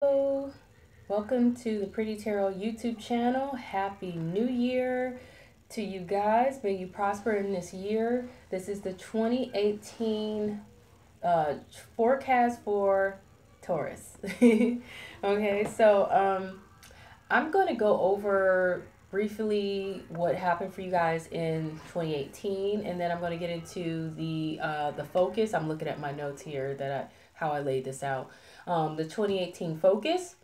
Hello, welcome to the Pretty Tarot YouTube channel. Happy New Year to you guys. May you prosper in this year. This is the 2018 forecast for Taurus. Okay, so I'm going to go over briefly what happened for you guys in 2018, and then I'm going to get into the focus. I'm looking at my notes here how I laid this out. The 2018 focus,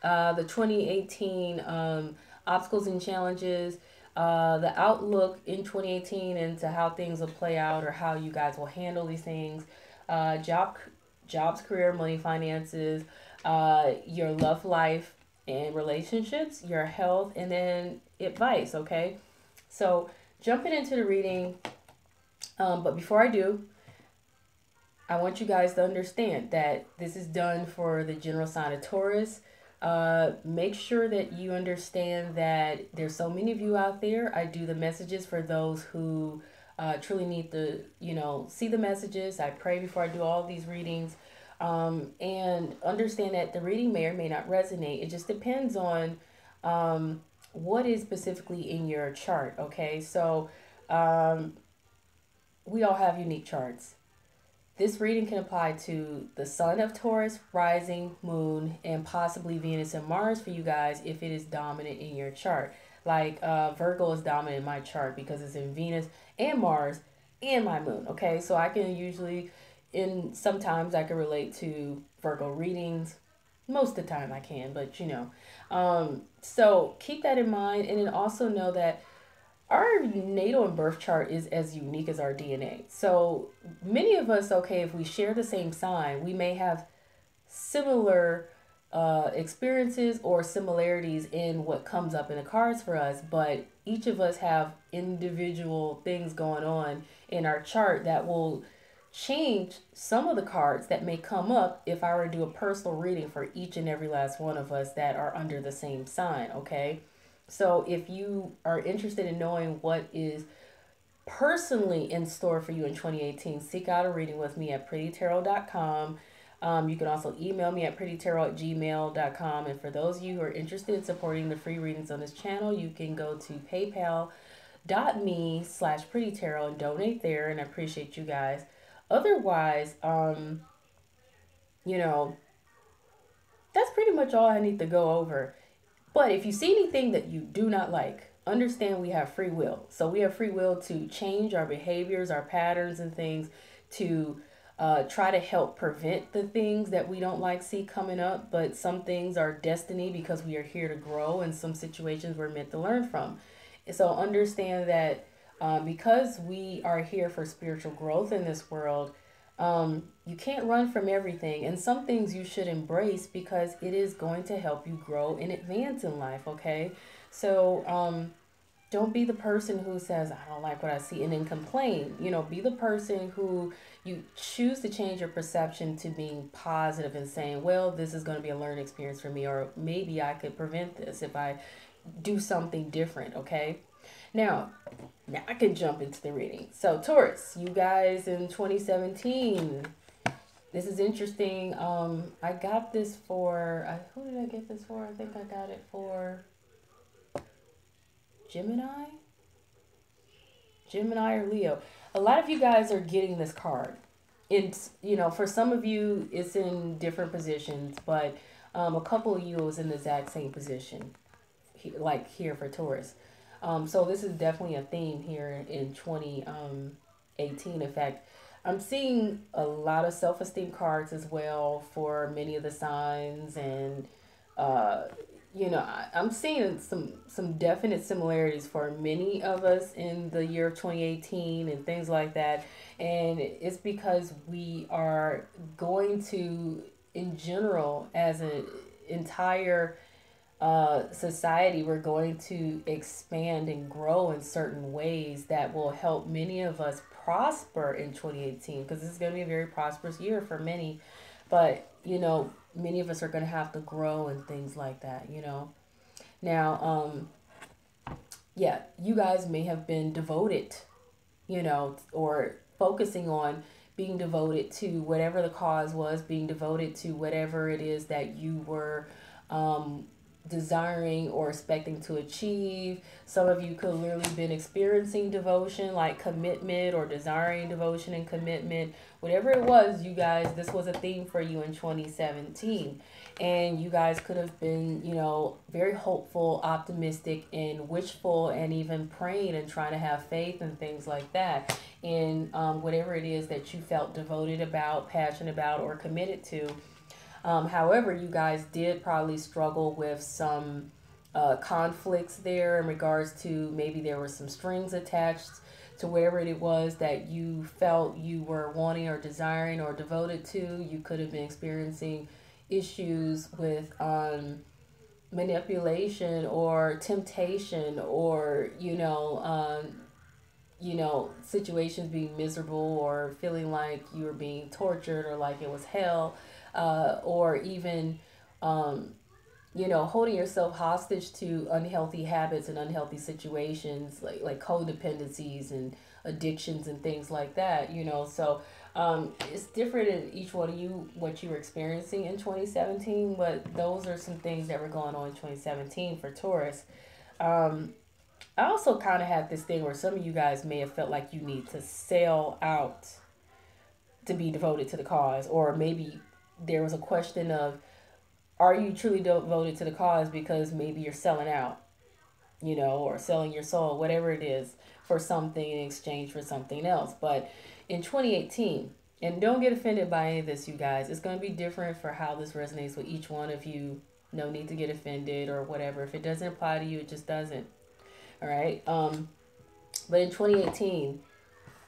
the 2018 obstacles and challenges, the outlook in 2018 into how things will play out or how you guys will handle these things, jobs, career, money, finances, your love life and relationships, your health, and then advice. Okay, so jumping into the reading, but before I do, I want you guys to understand that this is done for the general sign of Taurus. Make sure that you understand that there's so many of you out there. I do the messages for those who truly need to, see the messages. I pray before I do all these readings. And understand that the reading may or may not resonate. It just depends on what is specifically in your chart. Okay, so we all have unique charts. This reading can apply to the sun of Taurus, rising, moon, and possibly Venus and Mars for you guys if it is dominant in your chart. Like Virgo is dominant in my chart because it's in Venus and Mars and my moon. Okay, so I can usually, sometimes I can relate to Virgo readings. Most of the time I can, but so keep that in mind, and then also know that our natal and birth chart is as unique as our DNA. So many of us, okay, if we share the same sign, we may have similar experiences or similarities in what comes up in the cards for us, but each of us have individual things going on in our chart that will change some of the cards that may come up if I were to do a personal reading for each and every last one of us that are under the same sign. Okay, so if you are interested in knowing what is personally in store for you in 2018, seek out a reading with me at prettytarot.com. You can also email me at prettytarot@gmail.com. And for those of you who are interested in supporting the free readings on this channel, you can go to paypal.me/prettytarot and donate there. And I appreciate you guys. Otherwise, you know, that's pretty much all I need to go over. But if you see anything that you do not like, understand we have free will. So we have free will to change our behaviors, our patterns, and things to try to help prevent the things that we don't like see coming up. But some things are destiny because we are here to grow, and some situations we're meant to learn from. So understand that because we are here for spiritual growth in this world, you can't run from everything, and some things you should embrace because it is going to help you grow and advance in life. Okay, so don't be the person who says I don't like what I see and then complain. Be the person who you choose to change your perception to being positive and saying, well, this is going to be a learning experience for me, or maybe I could prevent this if I do something different. Okay, now I can jump into the reading. So Taurus, you guys in 2017, this is interesting. I got this for, who did I get this for? I think I got it for Gemini or Leo. A lot of you guys are getting this card. It's, for some of you, it's in different positions, but a couple of you was in the exact same position, like here for Taurus. So this is definitely a theme here in 2018. In fact, I'm seeing a lot of self-esteem cards as well for many of the signs, and I'm seeing some definite similarities for many of us in the year of 2018 and things like that. And it's because we are going to, in general, as an entire society, we're going to expand and grow in certain ways that will help many of us prosper in 2018, because this is going to be a very prosperous year for many. But many of us are going to have to grow and things like that. Now yeah, you guys may have been devoted, or focusing on being devoted to whatever the cause was, being devoted to whatever it is that you were desiring or expecting to achieve. Some of you could literally been experiencing devotion, like commitment, or desiring devotion and commitment. Whatever it was, you guys, this was a theme for you in 2017. And you guys could have been, very hopeful, optimistic, and wishful, and even praying and trying to have faith and things like that in whatever it is that you felt devoted about, passionate about, or committed to. However, you guys did probably struggle with some conflicts there in regards to maybe there were some strings attached to whatever it was that you felt you were wanting or desiring or devoted to. You could have been experiencing issues with manipulation or temptation, or situations being miserable, or feeling like you were being tortured, or like it was hell, or even holding yourself hostage to unhealthy habits and unhealthy situations, like codependencies and addictions and things like that. So it's different in each one of you what you were experiencing in 2017, but those are some things that were going on in 2017 for Taurus. I also kind of had this thing where some of you guys may have felt like you need to sell out to be devoted to the cause, or maybe there was a question of, are you truly devoted to the cause because maybe you're selling out, or selling your soul, whatever it is, for something in exchange for something else. But in 2018, and don't get offended by any of this, you guys, it's going to be different for how this resonates with each one of you. No need to get offended or whatever. If it doesn't apply to you, it just doesn't. All right. But in 2018,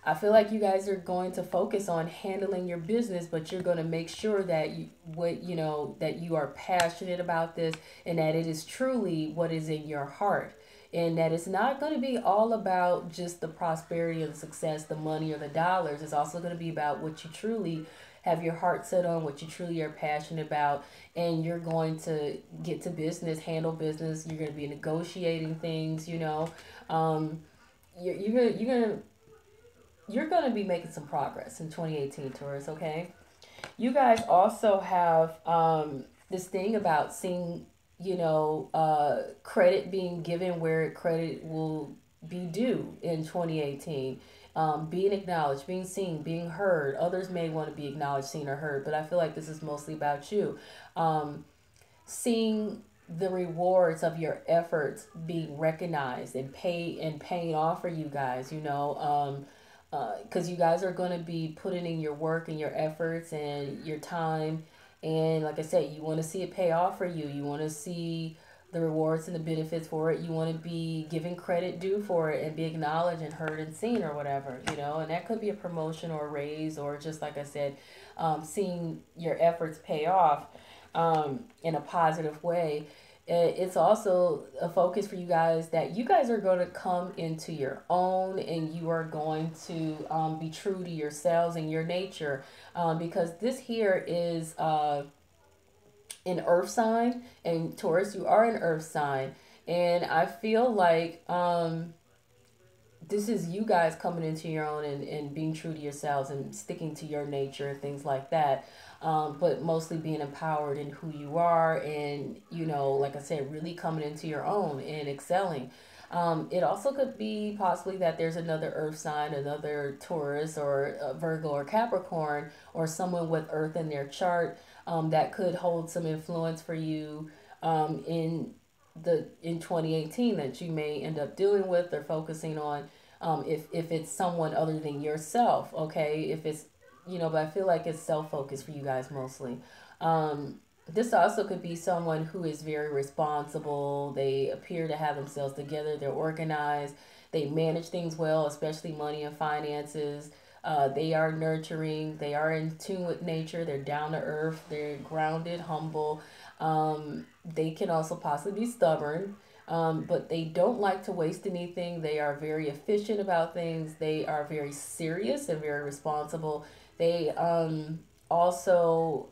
I feel like you guys are going to focus on handling your business, but you're going to make sure that that you are passionate about this, and that it is truly what is in your heart, and that it's not going to be all about just the prosperity or the success, the money or the dollars. It's also going to be about what you truly have your heart set on, what you truly are passionate about, and you're going to get to business, handle business. You're going to be negotiating things. You're going to be making some progress in 2018, Taurus, okay? You guys also have this thing about seeing, credit being given where credit will be due in 2018. Being acknowledged, being seen, being heard. Others may want to be acknowledged, seen, or heard, but I feel like this is mostly about you. Seeing the rewards of your efforts being recognized and paying off for you guys, because you guys are going to be putting in your work and your efforts and your time, and like I said, you want to see it pay off for you. You want to see the rewards and the benefits for it. You want to be given credit due for it and be acknowledged and heard and seen, or whatever, and that could be a promotion or a raise, or just like I said, seeing your efforts pay off in a positive way. It's also a focus for you guys that you guys are going to come into your own, and you are going to be true to yourselves and your nature, because this here is an earth sign, and Taurus, you are an earth sign, and I feel like this is you guys coming into your own and being true to yourselves and sticking to your nature and things like that. But mostly being empowered in who you are, and, like I said, really coming into your own and excelling. It also could be possibly that there's another earth sign, another Taurus or Virgo or Capricorn, or someone with earth in their chart that could hold some influence for you in 2018 that you may end up dealing with or focusing on, if it's someone other than yourself, okay? If it's, but I feel like it's self-focused for you guys mostly. This also could be someone who is very responsible. They appear to have themselves together. They're organized. They manage things well, especially money and finances. They are nurturing. They are in tune with nature. They're down to earth. They're grounded, humble. They can also possibly be stubborn, but they don't like to waste anything. They are very efficient about things. They are very serious and very responsible. They also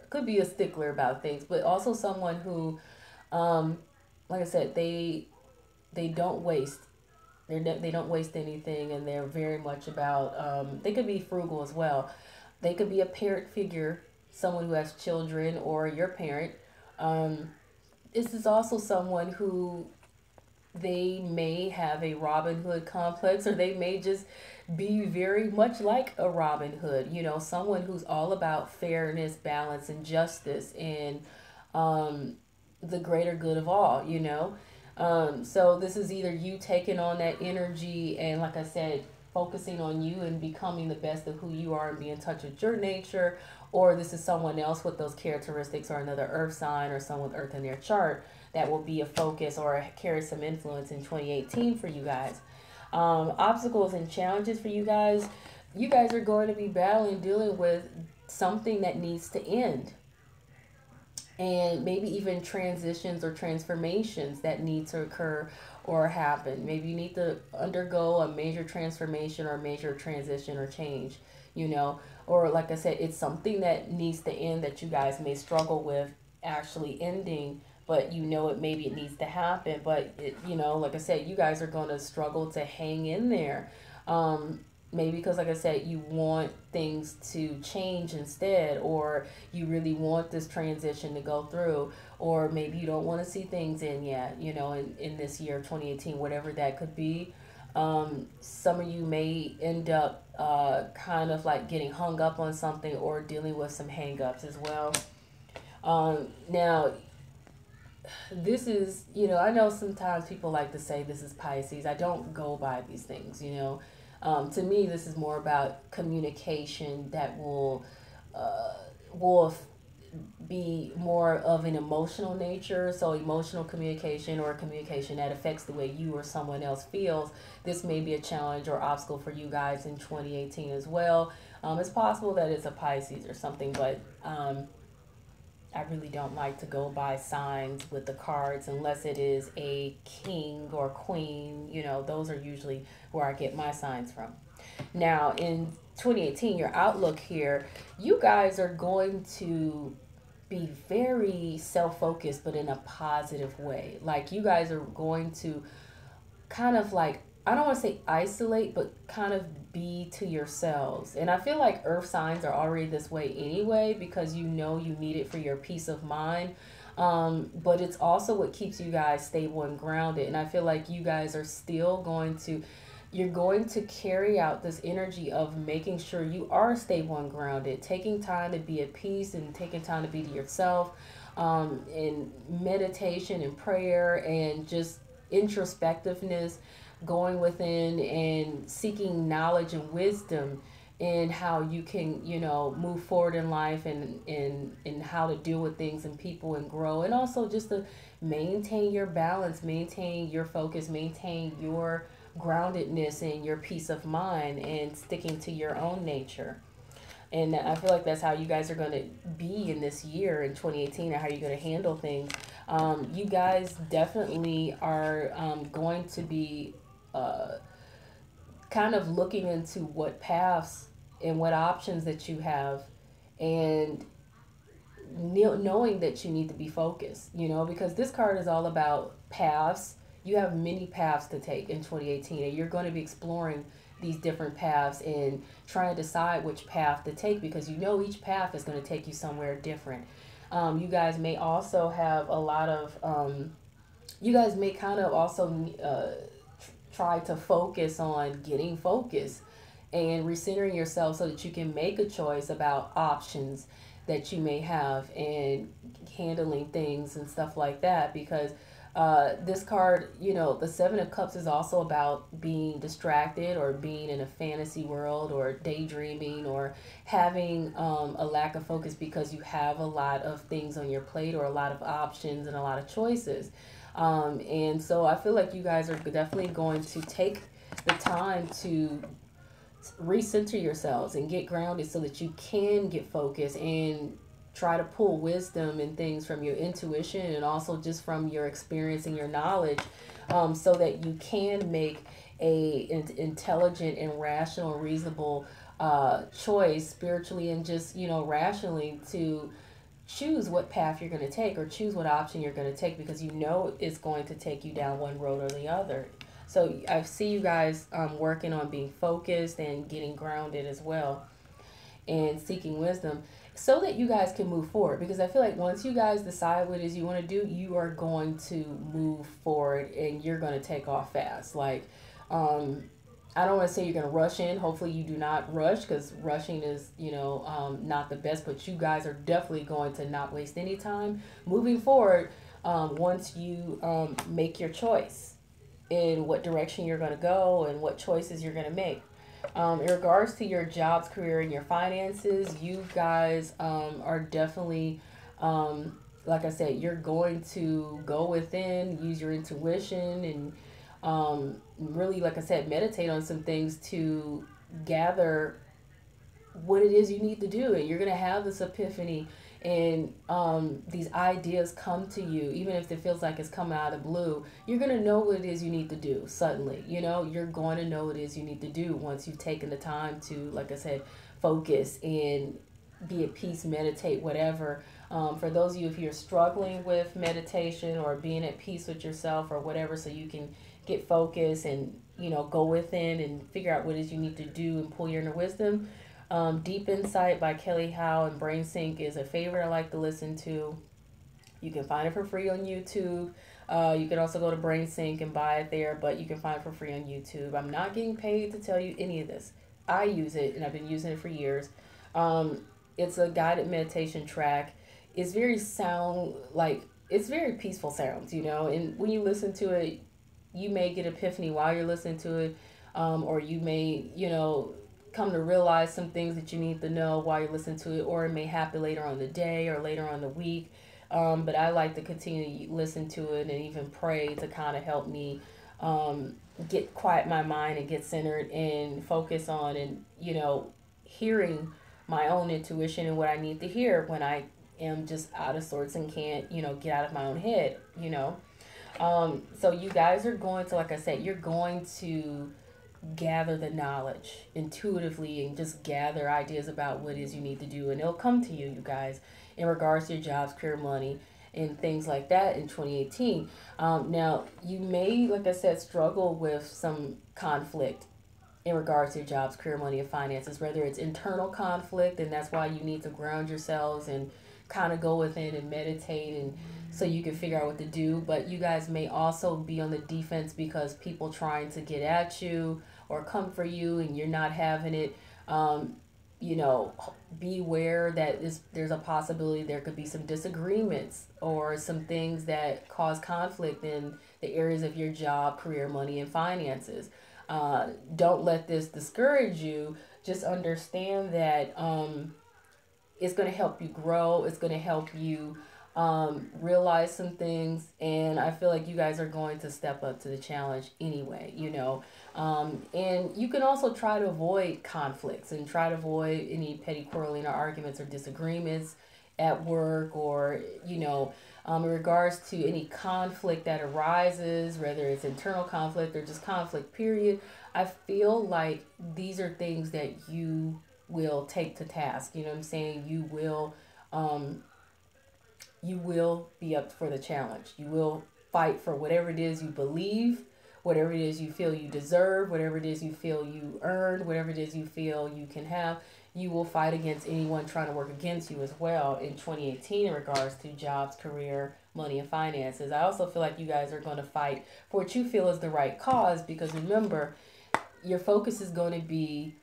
could be a stickler about things, but also someone who, like I said, they don't waste They don't waste anything, and they're very much about, they could be frugal as well. They could be a parent figure, someone who has children, or your parent. Um, this is also someone who, they may have a Robin Hood complex, or they may just be very much like a Robin Hood, someone who's all about fairness, balance, and justice, and um, the greater good of all. So this is either you taking on that energy and, like I said, focusing on you and becoming the best of who you are and be in touch with your nature, or this is someone else with those characteristics, or another earth sign, or someone with earth in their chart, that will be a focus or carry some influence in 2018 for you guys. Obstacles and challenges for you guys. You guys are going to be battling, dealing with something that needs to end, and maybe even transitions or transformations that need to occur or happen. Maybe you need to undergo a major transformation or a major transition or change, or, like I said, it's something that needs to end that you guys may struggle with actually ending, but maybe it needs to happen, but like I said, you guys are going to struggle to hang in there. Maybe because, like I said, you want things to change instead, or you really want this transition to go through, or maybe you don't want to see things in yet, in this year 2018, whatever that could be. Some of you may end up kind of like getting hung up on something, or dealing with some hang-ups as well. Now, this is, I know sometimes people like to say this is Pisces. I don't go by these things. To me, this is more about communication that will be more of an emotional nature. So emotional communication, or communication that affects the way you or someone else feels. This may be a challenge or obstacle for you guys in 2018 as well. It's possible that it's a Pisces or something, but I really don't like to go by signs with the cards unless it is a king or queen. Those are usually where I get my signs from. Now, in 2018, your outlook here, you guys are going to be very self-focused, but in a positive way. Like, you guys are going to kind of like, I don't want to say isolate, but kind of be to yourselves. And I feel like earth signs are already this way anyway, because you need it for your peace of mind. But it's also what keeps you guys stable and grounded. And I feel like you guys are still you're going to carry out this energy of making sure you are stable and grounded, taking time to be at peace and taking time to be to yourself, in meditation and prayer and just introspectiveness, going within and seeking knowledge and wisdom in how you can, move forward in life, and how to deal with things and people and grow. And also just to maintain your balance, maintain your focus, maintain your groundedness and your peace of mind, and sticking to your own nature. And I feel like that's how you guys are going to be in this year in 2018, or how you're going to handle things. You guys definitely are going to be kind of looking into what paths and what options that you have, and knowing that you need to be focused, because this card is all about paths. You have many paths to take in 2018, and you're going to be exploring these different paths and trying to decide which path to take, because each path is going to take you somewhere different. You guys may also have a lot of, you guys may kind of also try to focus on getting focused and recentering yourself, so that you can make a choice about options that you may have, and handling things and stuff like that. Because this card, the Seven of Cups, is also about being distracted, or being in a fantasy world, or daydreaming, or having a lack of focus because you have a lot of things on your plate, or a lot of options and a lot of choices. And so I feel like you guys are definitely going to take the time to recenter yourselves and get grounded, so that you can get focused and try to pull wisdom and things from your intuition, and also just from your experience and your knowledge, so that you can make intelligent and rational, reasonable choice spiritually, and just rationally, to choose what path you're going to take, or choose what option you're going to take, because it's going to take you down one road or the other. So I see you guys working on being focused and getting grounded as well, and seeking wisdom so that you guys can move forward. Because I feel like once you guys decide what it is you want to do, you are going to move forward and you're going to take off fast. Like, I don't want to say you're going to rush in. Hopefully you do not rush, because rushing is, not the best, but you guys are definitely going to not waste any time moving forward once you make your choice in what direction you're going to go and what choices you're going to make. In regards to your jobs, career, and your finances, you guys are definitely, like I said, you're going to go within, use your intuition, and really, like I said, meditate on some things to gather what it is you need to do. And you're going to have this epiphany, and these ideas come to you, even if it feels like it's coming out of the blue. You're going to know what it is you need to do suddenly. You're going to know what it is you need to do once you've taken the time to, like I said, focus and be at peace, meditate, whatever. For those of you, if you're struggling with meditation or being at peace with yourself or whatever, so you can get focused and, go within and figure out what it is you need to do and pull your inner wisdom. Deep Insight by Kelly Howe and Brain Sync is a favorite I like to listen to. You can find it for free on YouTube. You can also go to Brain Sync and buy it there, but you can find it for free on YouTube. I'm not getting paid to tell you any of this. I use it, and I've been using it for years. It's a guided meditation track. It's very it's very peaceful sounds, and when you listen to it, you may get epiphany while you're listening to it, or you may, come to realize some things that you need to know while you're listening to it, or it may happen later on the day or later on the week. But I like to continue to listen to it and even pray to kind of help me get quiet my mind and get centered and focus on and, hearing my own intuition and what I need to hear when I am just out of sorts and can't, get out of my own head, So you guys are going to, like I said, you're going to gather the knowledge intuitively and just gather ideas about what it is you need to do, and it'll come to you guys, in regards to your jobs, career, money, and things like that in 2018. Now, you may, like I said, struggle with some conflict in regards to your jobs, career, money, and finances, whether it's internal conflict, and that's why you need to ground yourselves and kind of go within and meditate, and so you can figure out what to do. But you guys may also be on the defense because people trying to get at you or come for you and you're not having it. Beware that there's a possibility there could be some disagreements or some things that cause conflict in the areas of your job, career, money, and finances. Don't let this discourage you. Just understand that it's going to help you grow. It's going to help you realize some things. And I feel like you guys are going to step up to the challenge anyway, and you can also try to avoid conflicts and try to avoid any petty quarreling or arguments or disagreements at work, or, in regards to any conflict that arises, whether it's internal conflict or just conflict, period. I feel like these are things that you will take to task. You know what I'm saying? You will be up for the challenge. You will fight for whatever it is you believe, whatever it is you feel you deserve, whatever it is you feel you earn, whatever it is you feel you can have. You will fight against anyone trying to work against you as well in 2018 in regards to jobs, career, money, and finances. I also feel like you guys are going to fight for what you feel is the right cause, because remember, your focus is going to be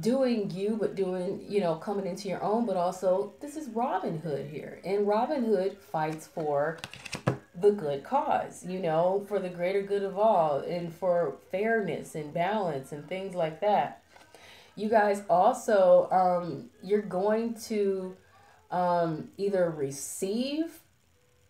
doing you, but doing, coming into your own, but also this is Robin Hood here. And Robin Hood fights for the good cause, for the greater good of all, and for fairness and balance and things like that. You guys also, you're going to either receive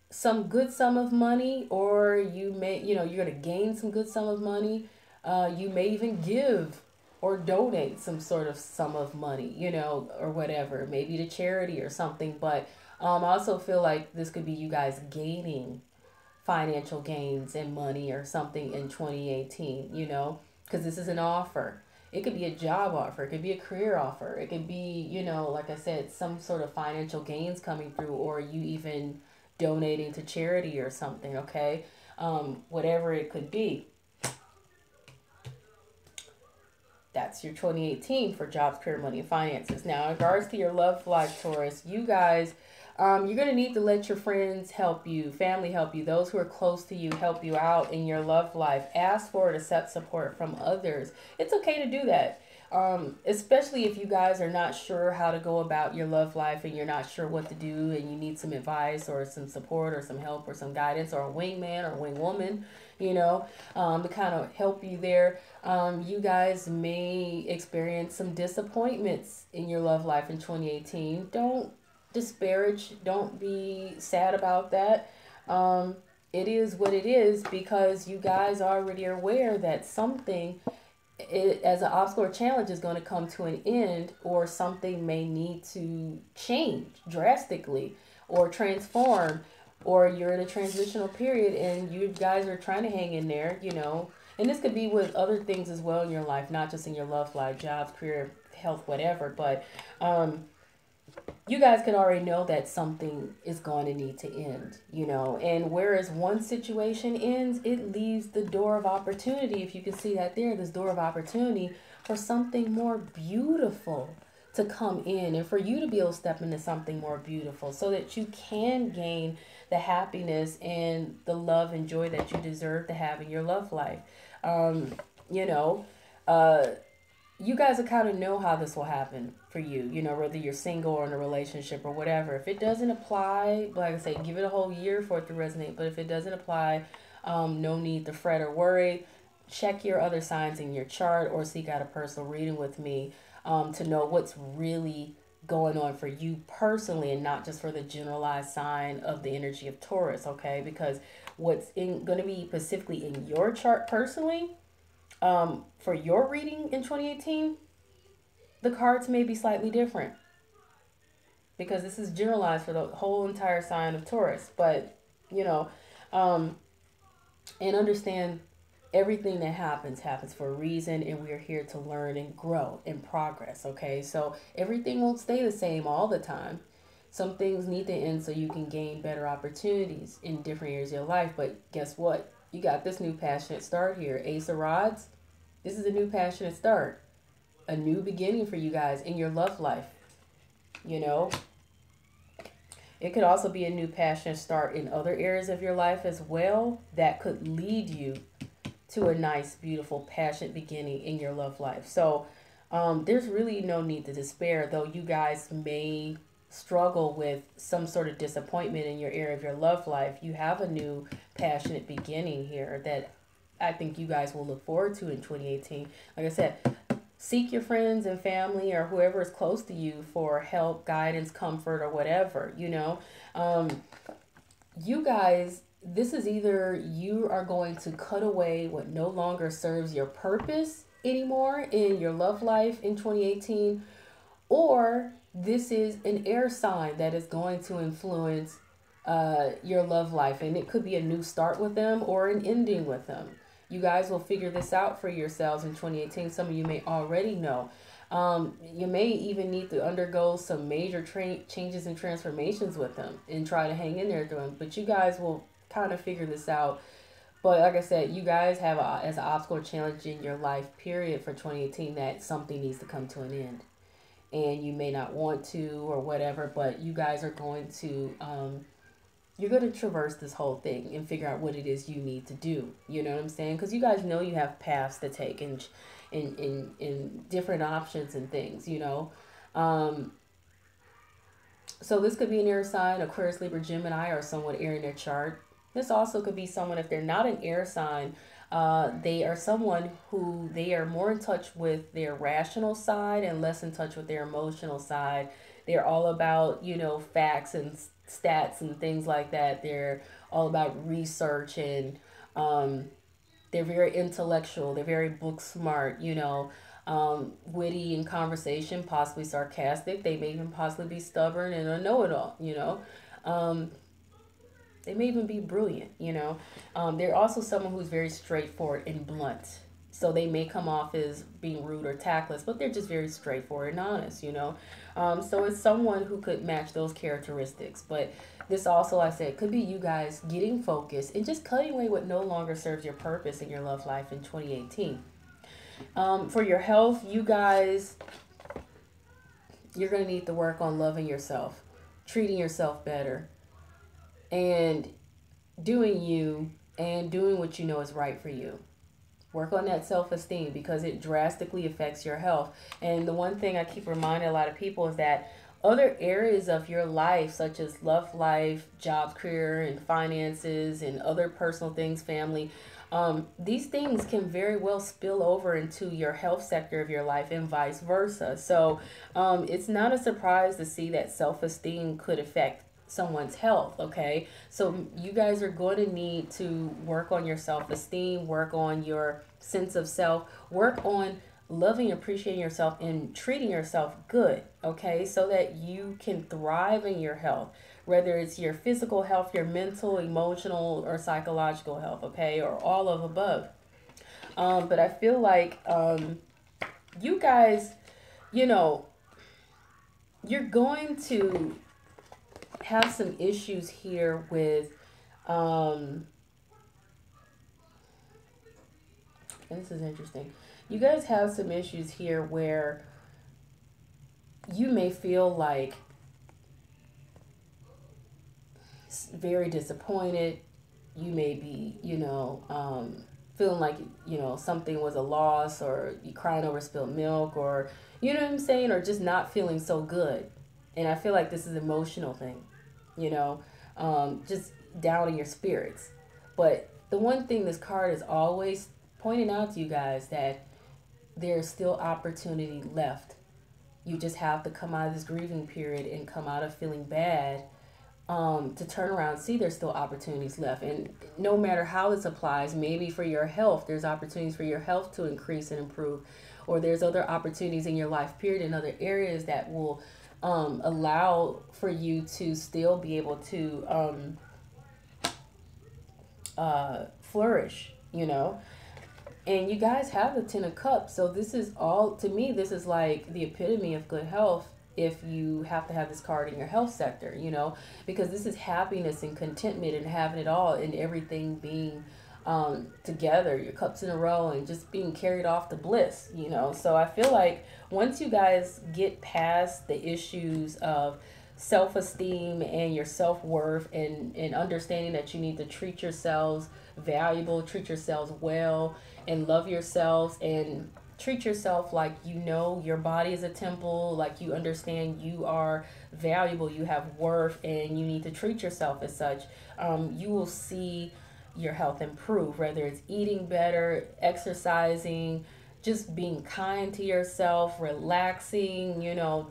some good sum of money, or you may, you're going to gain some good sum of money. You may even give or donate some sort of sum of money, or whatever, maybe to charity or something. But I also feel like this could be you guys gaining financial gains and money or something in 2018, because this is an offer. It could be a job offer. It could be a career offer. It could be, like I said, some sort of financial gains coming through, or you even donating to charity or something, okay? whatever it could be. That's your 2018 for jobs, career, money, and finances. Now, in regards to your love life, Taurus, you guys, you're going to need to let your friends help you, family help you, those who are close to you help you out in your love life. Ask for it, accept support from others. It's okay to do that. Especially if you guys are not sure how to go about your love life and you're not sure what to do and you need some advice or some support or some help or some guidance or a wingman or a wingwoman, to kind of help you there. You guys may experience some disappointments in your love life in 2018. Don't disparage, don't be sad about that. It is what it is, because you guys already are aware that something as an obstacle or challenge is going to come to an end, or something may need to change drastically or transform, or you're in a transitional period and you guys are trying to hang in there, and this could be with other things as well in your life, not just in your love life, jobs, career, health, whatever, but you guys can already know that something is going to need to end, and whereas one situation ends, it leaves the door of opportunity. If you can see that there, this door of opportunity for something more beautiful to come in, and for you to be able to step into something more beautiful so that you can gain the happiness and the love and joy that you deserve to have in your love life. You guys will kind of know how this will happen for you, whether you're single or in a relationship or whatever. If it doesn't apply, like I say, give it a whole year for it to resonate. But if it doesn't apply, no need to fret or worry. Check your other signs in your chart or seek out a personal reading with me to know what's really going on for you personally, and not just for the generalized sign of the energy of Taurus, okay? Because what's going to be specifically in your chart personally, for your reading in 2018, the cards may be slightly different, because this is generalized for the whole entire sign of Taurus. But, and understand everything that happens for a reason, and we are here to learn and grow and progress, okay? So everything won't stay the same all the time. Some things need to end so you can gain better opportunities in different areas of your life. But guess what? You got this new passionate start here. Ace of Rods. This is a new passionate start. A new beginning for you guys in your love life. It could also be a new passionate start in other areas of your life as well that could lead you to a nice, beautiful, passionate beginning in your love life. So there's really no need to despair, though you guys may struggle with some sort of disappointment in your area of your love life. You have a new passionate beginning here that I think you guys will look forward to in 2018. Like I said, seek your friends and family or whoever is close to you for help, guidance, comfort, or whatever, you guys, this is either you are going to cut away what no longer serves your purpose anymore in your love life in 2018, or this is an air sign that is going to influence your love life, and it could be a new start with them or an ending with them. You guys will figure this out for yourselves in 2018. Some of you may already know. You may even need to undergo some major changes and transformations with them and try to hang in there through them. But you guys will kind of figure this out. But like I said, you guys have as an obstacle or challenge in your life period for 2018 that something needs to come to an end. And you may not want to or whatever, but you guys are going to you're going to traverse this whole thing and figure out what it is you need to do. You know what I'm saying? Because you guys know you have paths to take and in different options and things, So this could be an air sign, Aquarius, Libra, Gemini, or someone air in their chart. This also could be someone, if they're not an air sign, they are someone who they are more in touch with their rational side and less in touch with their emotional side. They're all about, facts and stats and things like that. They're all about research, and they're very intellectual. They're very book smart, witty in conversation, possibly sarcastic. They may even possibly be stubborn and a know-it-all, They may even be brilliant, They're also someone who's very straightforward and blunt. So they may come off as being rude or tactless, but they're just very straightforward and honest, you know. So it's someone who could match those characteristics. But this also, like I said, could be you guys getting focused and just cutting away what no longer serves your purpose in your love life in 2018. For your health, you guys, you're going to need to work on loving yourself, treating yourself better, and doing you and doing what you know is right for you. Work on that self-esteem because it drastically affects your health. And the one thing I keep reminding a lot of people is that other areas of your life, such as love life, job, career, and finances, and other personal things, family, these things can very well spill over into your health sector of your life and vice versa. So it's not a surprise to see that self-esteem could affect someone's health. Okay, so you guys are going to need to work on your self-esteem, work on your sense of self, work on loving, appreciating yourself, and treating yourself good. Okay, so that you can thrive in your health, whether it's your physical health, your mental, emotional, or psychological health. Okay, or all of above. But I feel like you guys, you know, you're going to have some issues here with and this is interesting. You guys have some issues here where you may feel like very disappointed. You may be, feeling like, something was a loss, or you crying over spilled milk, or, you know what I'm saying, or just not feeling so good. And I feel like this is an emotional thing, just down in your spirits. But the one thing this card is always pointing out to you guys, that there's still opportunity left. You just have to come out of this grieving period and come out of feeling bad, to turn around and see there's still opportunities left. And no matter how this applies, maybe for your health, there's opportunities for your health to increase and improve, or there's other opportunities in your life period in other areas that will allow for you to still be able to flourish, And you guys have the Ten of Cups, so this is all, to me, this is like the epitome of good health if you have to have this card in your health sector, because this is happiness and contentment and having it all and everything being together, your cups in a row, and just being carried off to bliss, So I feel like once you guys get past the issues of self-esteem and your self-worth, and understanding that you need to treat yourselves valuable, treat yourselves well, and love yourselves, and treat yourself like your body is a temple, like you understand you are valuable, you have worth, and you need to treat yourself as such, you will see your health improve, whether it's eating better, exercising, just being kind to yourself, relaxing,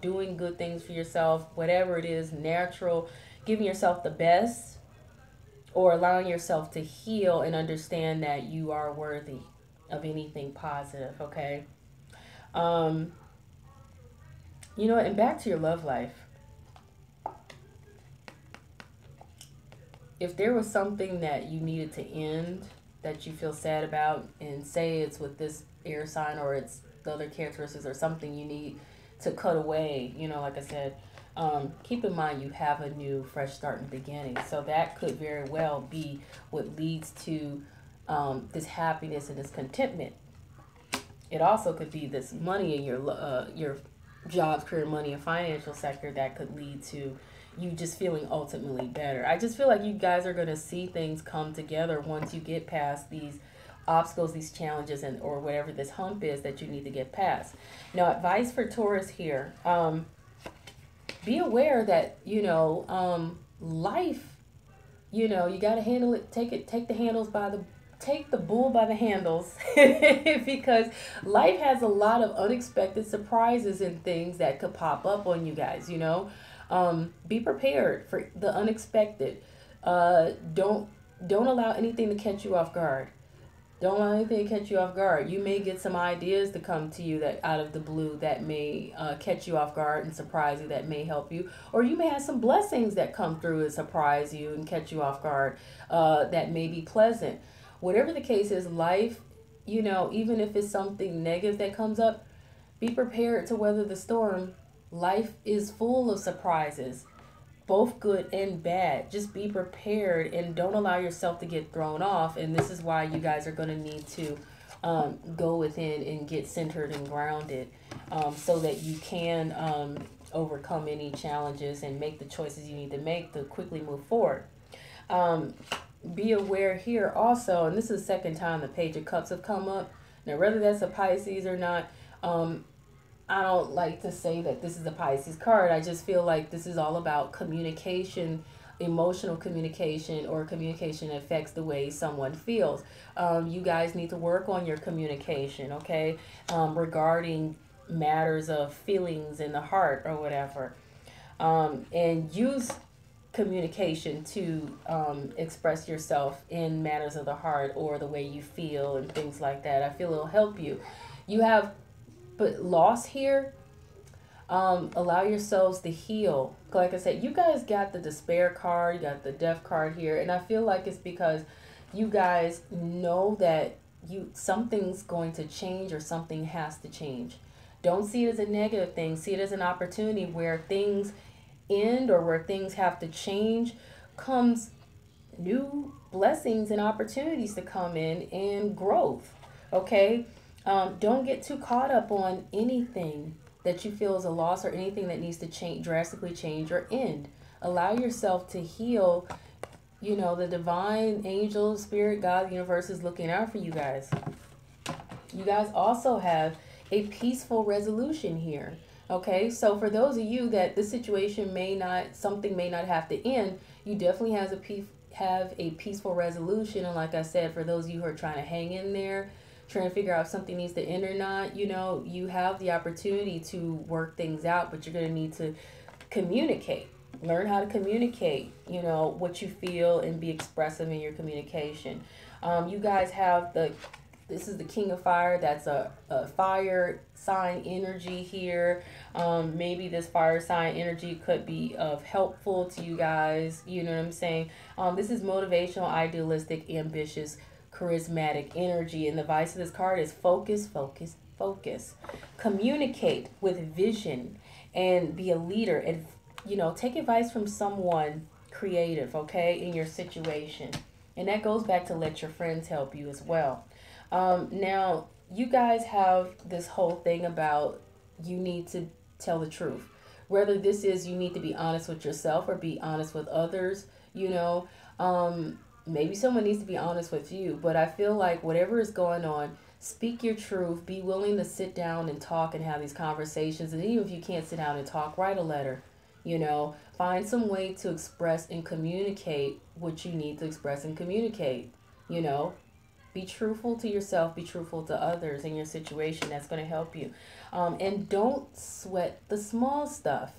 doing good things for yourself, whatever it is, natural, giving yourself the best, or allowing yourself to heal and understand that you are worthy of anything positive, okay? And back to your love life. If there was something that you needed to end, that you feel sad about, and say it's with this air sign, or it's the other characteristics, or something you need to cut away, like I said, keep in mind you have a new fresh start in the beginning. So that could very well be what leads to this happiness and this contentment. It also could be this money in your job, career, money, and financial sector that could lead to you just feeling ultimately better. I just feel like you guys are going to see things come together once you get past these obstacles, these challenges, and or whatever this hump is that you need to get past. Now, advice for Taurus here. Be aware that, life, you got to handle it, take the bull by the handles, because life has a lot of unexpected surprises and things that could pop up on you guys, Be prepared for the unexpected. Don't allow anything to catch you off guard. Don't allow anything to catch you off guard. You may get some ideas to come to you that out of the blue that may catch you off guard and surprise you, that may help you. Or you may have some blessings that come through and surprise you and catch you off guard that may be pleasant. Whatever the case is, life you know, even if it's something negative that comes up, be prepared to weather the storm. Life is full of surprises, both good and bad. Just be prepared and don't allow yourself to get thrown off. And this is why you guys are going to need to go within and get centered and grounded, so that you can overcome any challenges and make the choices you need to make to quickly move forward. Be aware here also, and this is the second time the Page of Cups have come up. Now, whether that's a Pisces or not, I don't like to say that this is a Pisces card. I just feel like this is all about communication, emotional communication, or communication affects the way someone feels. You guys need to work on your communication, okay, regarding matters of feelings in the heart or whatever. And use communication to express yourself in matters of the heart or the way you feel and things like that. I feel it'll help you. You have but loss here. Allow yourselves to heal. Like I said, you guys got the despair card, you got the death card here, and I feel like it's because you guys know that something's going to change or something has to change. Don't see it as a negative thing. See it as an opportunity where things end or where things have to change comes new blessings and opportunities to come in and growth. Okay? Don't get too caught up on anything that you feel is a loss or anything that needs to change, drastically change or end. Allow yourself to heal. You know, the divine angel, spirit, God, the universe is looking out for you guys. You guys also have a peaceful resolution here. Okay, so for those of you that this situation something may not have to end, you definitely have a peaceful resolution. And like I said, for those of you who are trying to hang in there, trying to figure out if something needs to end or not, you know, you have the opportunity to work things out, but you're going to need to communicate. Learn how to communicate, you know, what you feel and be expressive in your communication. You guys have this is the King of Fire. That's a fire sign energy here. Maybe this fire sign energy could be helpful to you guys. You know what I'm saying? This is motivational, idealistic, ambitious, charismatic energy, and the vice of this card is focus, focus, focus. Communicate with vision and be a leader, and you know, take advice from someone creative, okay, in your situation. And that goes back to let your friends help you as well. Now you guys have this whole thing about you need to tell the truth, whether this is you need to be honest with yourself or be honest with others, you know. Maybe someone needs to be honest with you, but I feel like whatever is going on, speak your truth, be willing to sit down and talk and have these conversations. And even if you can't sit down and talk, write a letter, you know, find some way to express and communicate what you need to express and communicate, you know. Be truthful to yourself, be truthful to others in your situation. That's going to help you. And don't sweat the small stuff.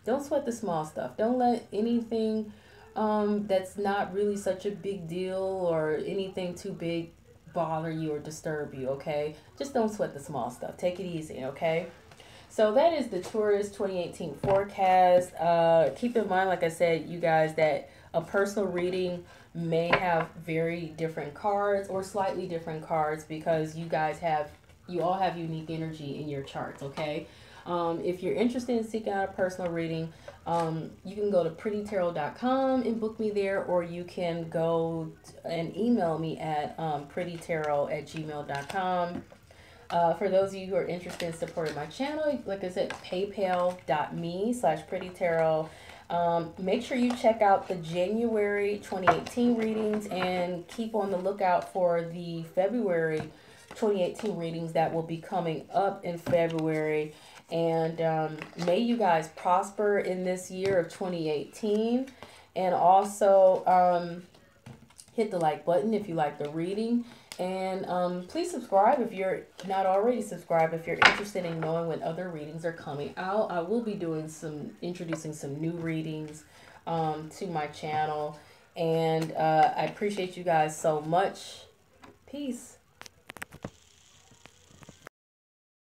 Don't sweat the small stuff. Don't let anything that's not really such a big deal or anything too big bother you or disturb you, okay? Just don't sweat the small stuff. Take it easy, okay? So that is the Taurus 2018 forecast. Keep in mind, like I said, you guys, that a personal reading may have very different cards or slightly different cards because you all have unique energy in your charts, okay? If you're interested in seeking out a personal reading, you can go to prettytarot.com and book me there, or you can go and email me at prettytarot@gmail.com. For those of you who are interested in supporting my channel, like I said, paypal.me/prettytarot. Make sure you check out the January 2018 readings and keep on the lookout for the February 2018 readings that will be coming up in February. And may you guys prosper in this year of 2018. And also hit the like button if you like the reading. And please subscribe if you're not already subscribed. If you're interested in knowing when other readings are coming out, I will be doing introducing some new readings to my channel. And I appreciate you guys so much. Peace.